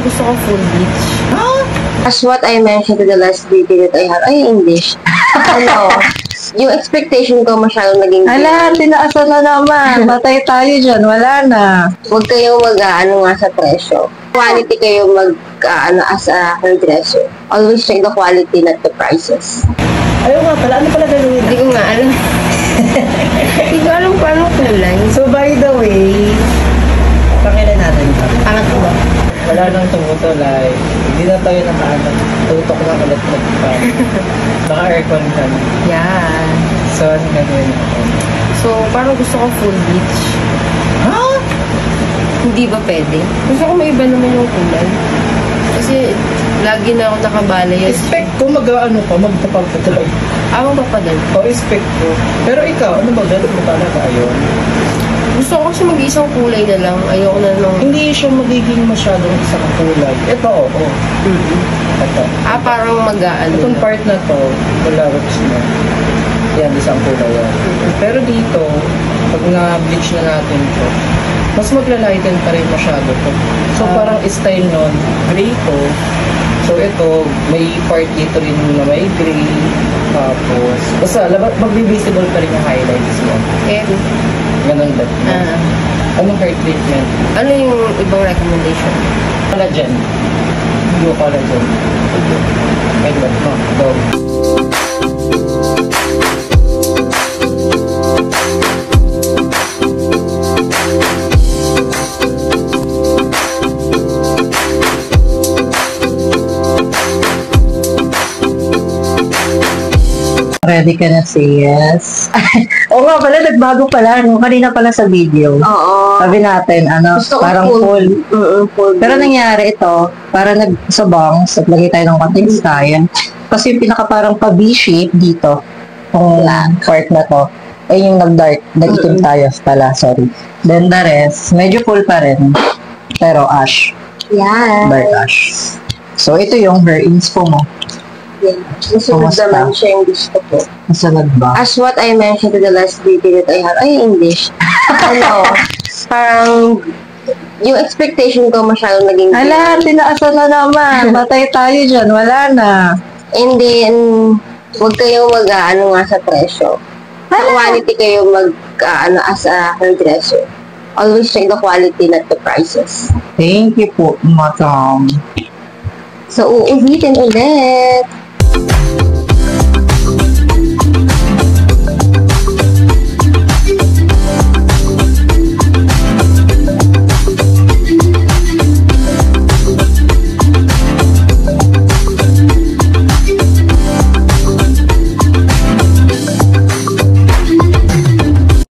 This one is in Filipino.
parang gusto ko full bleach. As what I mentioned to the last video that I have, ay, English. Ano, yung expectation ko masyadong naging... Ala, tinaasan na naman. Patay tayo dyan. Wala na. Huwag kayong mag-ano nga sa presyo. Quality kayo as a hairdresser. Always check the quality, not the prices. Ayaw nga pala. Ano pala gagawin? Hindi ko nga alam. Hindi ko alam kung anong kulay. So, by the way, pakilan natin ito. Angat ko ba? Wala nang tumutulay. Hindi na tayo nakaanap. Tutok na ulit pa. Naka-aircon ka na. Yan. So, ano gagawin ako? So, parang gusto ko full bleach. Ha? Hindi ba pwede? Gusto ko may iba naman yung kulay. Kasi, lagi na ako nakabalay. Expect ko mag-ano pa, magpapagpatuloy. Awang papadal. O, expect ko. Pero ikaw, ano ba? Ganun mo talaga ayon? Gusto ko kasi mag-iisang kulay na lang. Ayoko na nung... Hindi siya magiging masyadong isang kulay. Ito, oo. Ito. Parang mag-aano. Itong part na to, wala ropes na. Yan, isang kulay yan. Pero dito, pag na-bleach na natin to, mas maglalighten pa rin masyado to. So, parang style nun, gray to. So, ito, may part dito rin na may gray. Tapos, basta, mag-visible pa rin yung highlights mo. Okay. Ganun ba? Anong hair treatment? Ano yung ibang recommendation? Collagen. Blue collagen. May ba? No, go. Ready ka na, say yes? Oo nga pala, nagbago pala. Kanina pala sa video. Oo. Sabi natin, parang full. Full. Pero nangyari ito, para sa bangs, naglagay tayo ng konting style. Kasi yung pinaka parang pa-V-shape dito, yung part na to, ay yung nag-dark, nag-itim tayo pala, sorry. Then the rest, medyo full pa rin. Pero ash. Yan. Dark ash. So, ito yung hair inspo mo. Yeah. Nasunod naman siya yung gusto ko. Nasunod ba? As what I mentioned to the last video that I have, ay, English. Ano, parang yung expectation ko masyadong naging... Ala, tinaasan na naman. Patay tayo dyan. Wala na. And then, huwag kayong mag-ano nga sa presyo. Sa quality kayo as a hairdresser. Always check the quality, not the prices. Thank you po, madam. So, uulitin ulit.